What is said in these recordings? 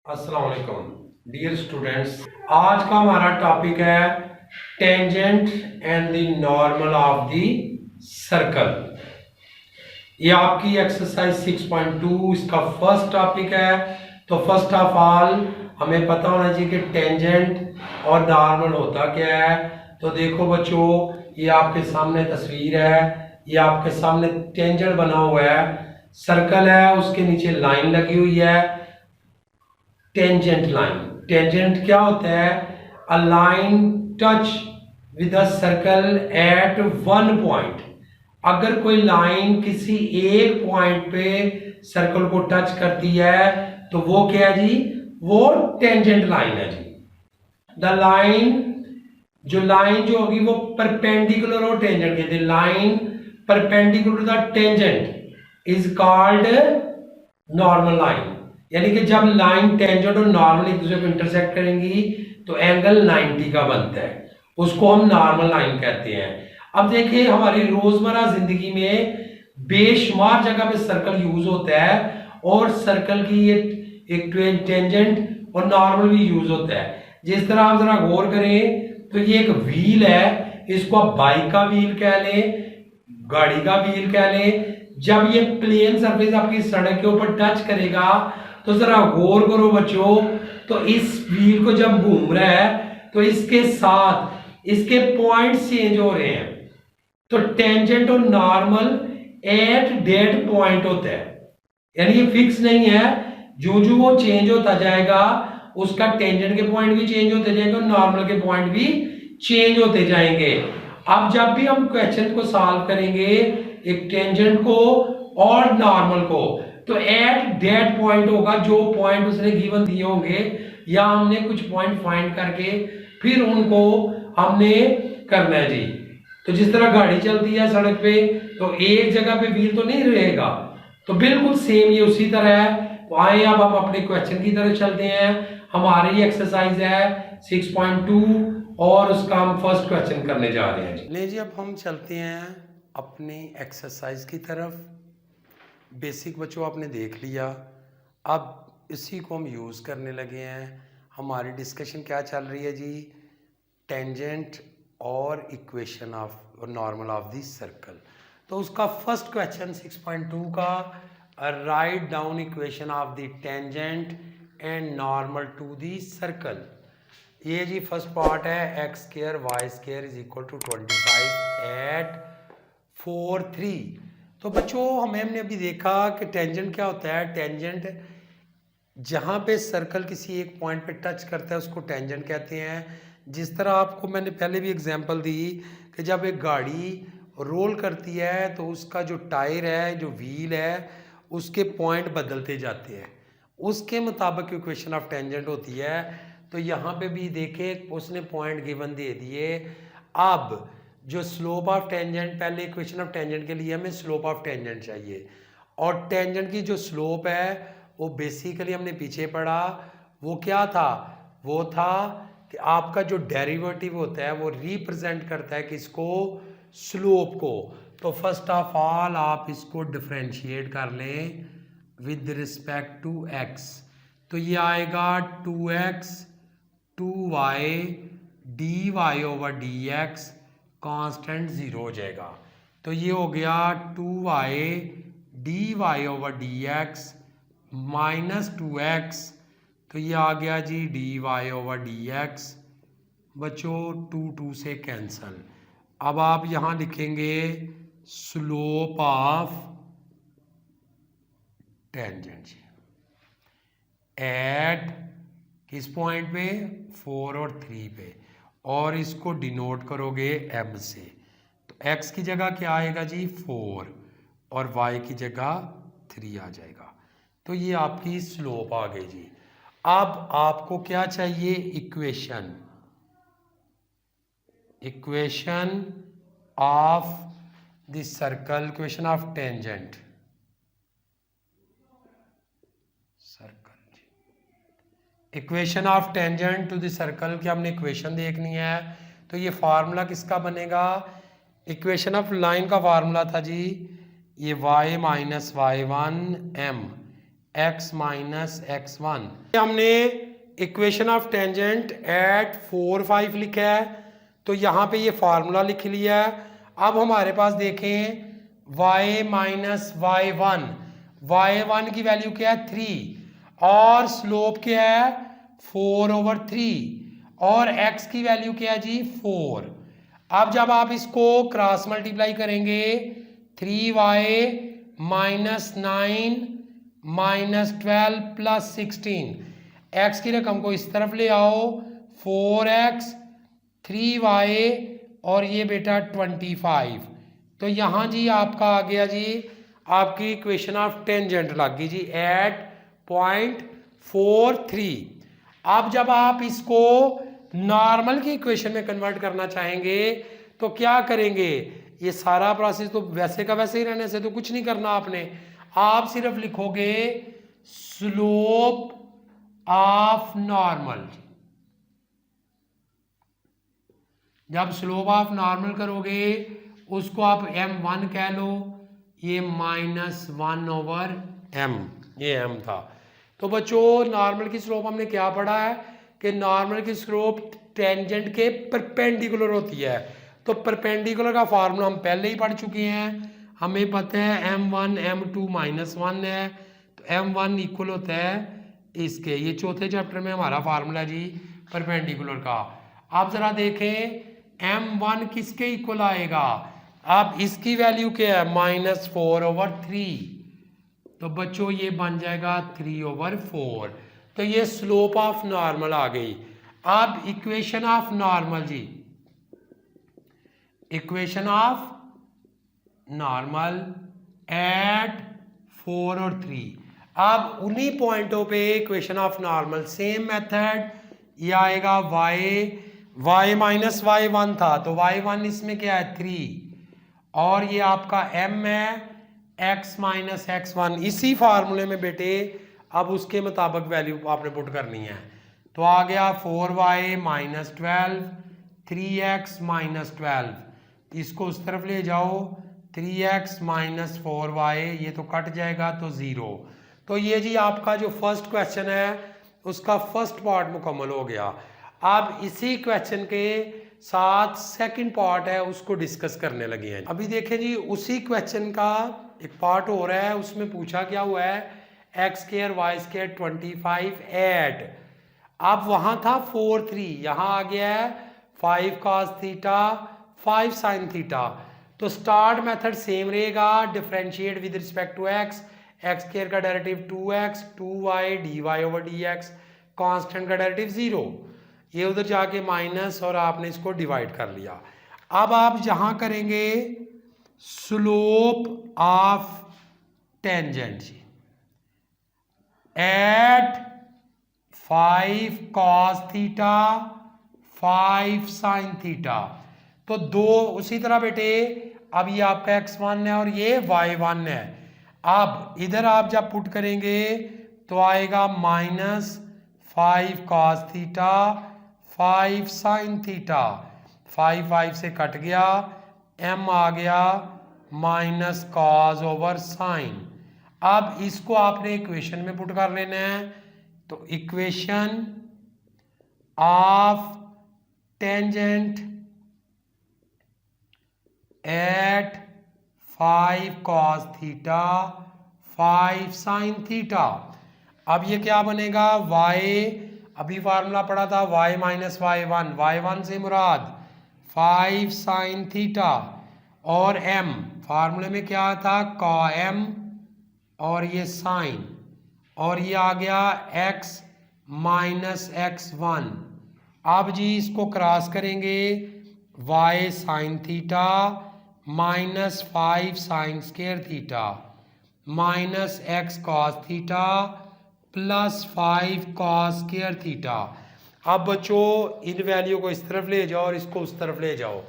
अस्सलाम वालेकुम dear students. आज का हमारा टॉपिक है tangent and the normal of the circle. ये आपकी एक्सरसाइज 6.2 इसका फर्स्ट टॉपिक है। तो फर्स्ट ऑफ ऑल हमें पता होना चाहिए कि टेंजेंट और नॉर्मल होता क्या है। तो देखो बच्चों, ये आपके सामने तस्वीर है, ये आपके सामने टेंजेंट बना हुआ है, सर्कल है, उसके नीचे लाइन लगी हुई है, टेंजेंट लाइन। टेंजेंट क्या होता है? A line touch with a circle eight one point. अगर कोई लाइन किसी एक पॉइंट पे सर्कल को टच करती है तो वो क्या है जी? वो टेंजेंट लाइन है जी। द लाइन जो होगी वो परपेंडिकुलर और टेंजेंट के, the line perpendicular to the tangent is called normal line. यानी कि जब लाइन टेंजेंट और नॉर्मल एक दूसरे को इंटरसेक्ट करेंगी तो एंगल 90 का बनता है, उसको हम नॉर्मल लाइन कहते हैं। अब देखिए, हमारी रोजमर्रा जिंदगी में बेशुमार जगह पे सर्कल यूज होता है और सर्कल की ये एक टेंजेंट और नॉर्मल भी यूज होता है। जिस तरह आप जरा गौर करें तो ये एक व्हील है, इसको आप बाइक का व्हील कह लें, गाड़ी का व्हील कह लें। जब ये प्लेन सरफेस आपकी सड़क के ऊपर टच करेगा तो जरा गौर करो बच्चों, तो इस व्हील को जब घूम रहा है तो इसके साथ इसके पॉइंट चेंज हो रहे हैं। तो टेंजेंट और नॉर्मल एट डेट पॉइंट होता है, यानी ये फिक्स नहीं है। जो जो वो चेंज होता जाएगा उसका टेंजेंट के पॉइंट भी चेंज होते जाएंगे और नॉर्मल के पॉइंट भी चेंज होते जाएंगे। अब जब भी हम क्वेश्चन को सॉल्व करेंगे एक टेंजेंट को और नॉर्मल को, तो एट डेट पॉइंट होगा, जो पॉइंट उसने गिवन दिए होंगे, या हमने कुछ पॉइंट फाइंड करके फिर उनको हमने करना है जी। तो जिस तरह गाड़ी चलती है सड़क पे तो एक जगह पे व्हील तो नहीं रहेगा, तो बिल्कुल सेम ये उसी तरह है। तो आए अब हम अपने क्वेश्चन की तरफ चलते हैं। हमारी एक्सरसाइज है 6.2 और उसका हम फर्स्ट क्वेश्चन करने जा रहे हैं। ले जी, अब हम चलते हैं अपनी एक्सरसाइज की तरफ। बेसिक बच्चों आपने देख लिया, अब इसी को हम यूज़ करने लगे हैं। हमारी डिस्कशन क्या चल रही है जी? टेंजेंट और equation of normal of the circle. तो उसका फर्स्ट क्वेश्चन 6.2 का, write down equation of the tangent and normal to the circle. ये जी फर्स्ट पार्ट है, x square y square is equal to 25 at 4 3। तो बच्चों हमने अभी देखा कि टेंजेंट क्या होता है। टेंजेंट जहाँ पे सर्कल किसी एक पॉइंट पे टच करता है उसको टेंजेंट कहते हैं। जिस तरह आपको मैंने पहले भी एग्जांपल दी कि जब एक गाड़ी रोल करती है तो उसका जो टायर है, जो व्हील है, उसके पॉइंट बदलते जाते हैं, उसके मुताबिक इक्वेशन ऑफ टेंजेंट होती है। तो यहाँ पे भी देखे उसने पॉइंट गिवन दे दिए। अब जो स्लोप ऑफ टेंजेंट, पहले इक्वेशन ऑफ टेंजेंट के लिए हमें स्लोप ऑफ टेंजेंट चाहिए, और टेंजेंट की जो स्लोप है वो बेसिकली हमने पीछे पढ़ा, वो क्या था? वो था कि आपका जो डेरिवेटिव होता है वो रिप्रेजेंट करता है किसको? स्लोप को। तो फर्स्ट ऑफ ऑल आप इसको डिफरेंशिएट कर लें विद रिस्पेक्ट टू एक्स। तो ये आएगा 2x 2y dy over dx, constant 0 हो जाएगा। तो ये हो गया 2y dy over dx minus 2x, तो ये आ गया जी dy ओवर dx। बच्चों 2 2 से कैंसल। अब आप यहाँ लिखेंगे स्लोप ऑफ टेंजेंट एट किस पॉइंट पे? 4 और 3 पे, और इसको डिनोट करोगे m से। तो x की जगह क्या आएगा जी? 4, और y की जगह 3 आ जाएगा। तो ये आपकी स्लोप आ गई जी। अब आपको क्या चाहिए? Equation of the circle, equation of tangent circle. Equation of tangent to the circle की हमने इक्वेशन देखनी है। तो ये फार्मूला किसका बनेगा? इक्वेशन ऑफ लाइन का फार्मूला था जी, ये y minus y one m x minus x1। हमने इक्वेशन ऑफ टेंजेंट एट 4, 5 लिखा है, तो यहाँ पे ये फार्मूला लिख लिया है। अब हमारे पास देखें y माइनस y1, y1 की वैल्यू क्या है 3 और स्लोप क्या है 4/3 और x की वैल्यू क्या है जी 4। अब जब आप इसको क्रॉस मल्टीप्लाई करेंगे 3y minus 9 minus 12 plus 16, x की रकम को इस तरफ ले आओ 4x 3y और ये बेटा 25। तो यहाँ जी आपका आ गया जी आपकी इक्वेशन ऑफ टेंजेंट लग गई जी एट पॉइंट 43। अब जब आप इसको नॉर्मल की इक्वेशन में कन्वर्ट करना चाहेंगे तो क्या करेंगे, ये सारा प्रोसेस तो वैसे का वैसे ही रहने से तो कुछ नहीं करना आपने, आप सिर्फ लिखोगे स्लोप ऑफ नॉर्मल। जब स्लोप ऑफ नॉर्मल करोगे उसको आप m1 कह लो, ये -1/m, ये m था। तो बच्चों नॉर्मल की स्लोप हमने क्या पढ़ा है कि नॉर्मल की स्लोप टेंजेंट के परपेंडिकुलर होती है। तो परपेंडिकुलर का फार्मूला हम पहले ही पढ़ चुके हैं, हमें पता है m1 m2 -1 है, तो m1 इक्वल होता है इसके, ये चौथे चैप्टर में हमारा फार्मूला जी परपेंडिकुलर का। आप जरा देखें m1 किसके इक्वल आएगा, अब इसकी वैल्यू क्या है -4/3, तो बच्चों ये बन जाएगा 3/4। तो ये स्लोप ऑफ नॉर्मल आ गई। अब इक्वेशन ऑफ नॉर्मल जी, इक्वेशन ऑफ नॉर्मल एट 4 और 3। अब उन्हीं पॉइंटों पे equation of normal same method, ये आएगा y माइनस y1 था, तो y1 इसमें क्या है 3 और ये आपका m है x माइनस x1। इसी फार्मूले में बेटे अब उसके मुताबिक वैल्यू आपने पुट करनी है, तो आ गया 4y माइनस 12 3x माइनस 12, इसको उस तरफ ले जाओ 3x माइनस 4y, ये तो कट जाएगा तो 0। तो ये जी आपका जो फर्स्ट क्वेश्चन है उसका फर्स्ट पार्ट मुकम्मल हो गया। अब इसी क्वेश्चन के साथ सेकंड पार्ट है उसको डिस्कस करने लगे हैं। अभी देखें जी उसी क्वेश्चन का एक पार्ट हो रहा है, उसमें पूछा क्या हुआ है x² y² 25 ऐड, अब वहां था 4 3, यहाँ आ गया है 5 cos थीटा 5 sin थीटा। तो स्टार्ट मेथड सेम रहेगा, differentiate with respect to x² का derivative 2x 2y dy/dx, constant का डेरिवेटिव 0, ये उधर जाके माइनस और आपने इसको डिवाइड कर लिया। अब आप जहां करेंगे slope of tangent at 5 cos theta 5 sin theta, तो दो उसी तरह बेटे अब ये आपका x1 है और ये y1 है। अब इधर आप जब पुट करेंगे तो आएगा -5 cos थीटा 5 sin थीटा, 5 से कट गया, m आ गया -cos/sin। अब इसको आपने इक्वेशन में पुट कर लेना है, तो equation of tangent at 5 cos theta 5 sin theta. अब ये क्या बनेगा y, अभी फार्मूला पढ़ा था y माइनस y1, y1 से मुराद 5 sin थीटा और m, फार्मूले में क्या था cos और ये sin, और ये आ गया x माइनस x1। अब जी इसको क्रॉस करेंगे y sin theta -5 sin² theta minus x cos theta plus 5 cos² theta. अब बच्चों इन वैल्यू को इस तरफ ले जाओ और इसको उस तरफ ले जाओ।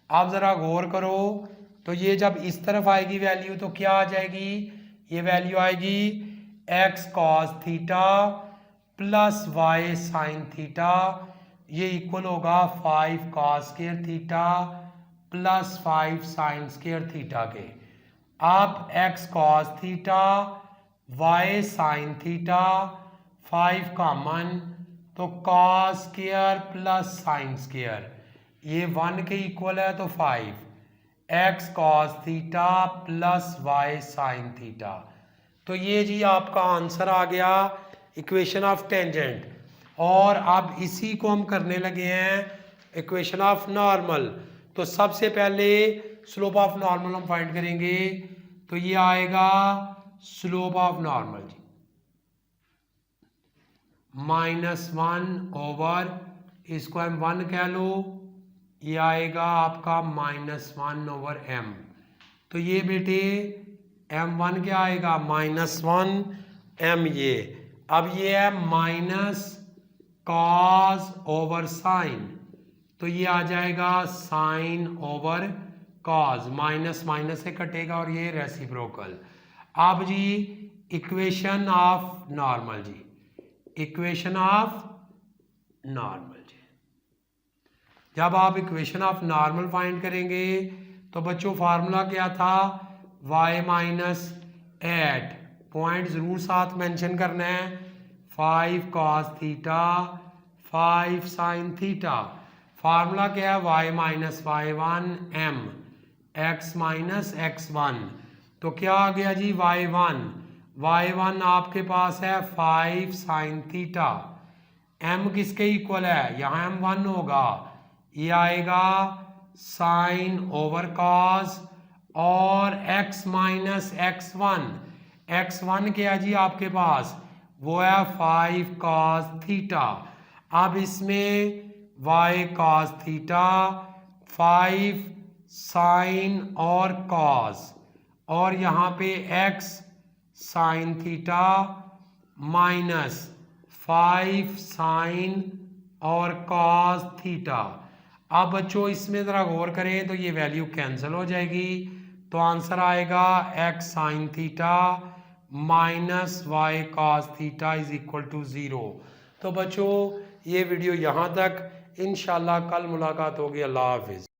आप ज़रा गौर करो, तो ये जब इस तरफ आएगी वैल्यू तो क्या आ जाएगी, ये वैल्यू आएगी x cos theta plus y sin theta, ये इक्वल होगा 5 cos² theta plus 5 sin² theta के। आप x cos theta y sine theta 5 common, तो cos square plus sine square ये 1 के इक्वल है तो 5 x cos theta plus y sine theta. तो ये जी आपका आंसर आ गया इक्वेशन ऑफ टेंजेंट। और अब इसी को हम करने लगे हैं इक्वेशन ऑफ नॉर्मल। तो सबसे पहले स्लोप ऑफ नॉर्मल हम फाइंड करेंगे, तो ये आएगा स्लोप ऑफ नॉर्मल जी -1 ओवर, इसको हम 1 कह लो, ये आएगा आपका -1 ओवर m। तो ये बेटे m1 क्या आएगा -1 m। ये अब ये है माइनस कॉस ओवर साइन, तो ये आ जाएगा sine over cos, minus minus से कटेगा और ये रेसिप्रोकल। अब जी इक्वेशन ऑफ नॉर्मल जी, इक्वेशन ऑफ नॉर्मल जी, जब आप इक्वेशन ऑफ नॉर्मल फाइंड करेंगे तो बच्चों फार्मूला क्या था, y माइनस 8, पॉइंट ज़रूर साथ मेंशन करना है, 5 cos theta 5 sine theta. Formula क्या है, y minus y1 m x minus x1। तो क्या आ गया जी y1 आपके पास है 5 साइन थीटा, m किसके इक्वल है, यहाँ m 1 होगा, ये आएगा साइन ओवर कॉस, और x माइनस x1 क्या है जी आपके पास, वो है 5 कॉस थीटा। अब इसमें y कॉस थीटा 5 साइन और कॉस, और यहाँ पे x sine theta minus 5 sine और कॉस थीटा। अब बच्चों इसमें ज़रा गौर करें तो ये वैल्यू कैंसिल हो जाएगी, तो आंसर आएगा x sine theta minus y cos theta is equal to 0। तो बच्चों ये वीडियो यहाँ तक, इंशाल्लाह कल मुलाकात होगी। अल्लाह हाफिज़।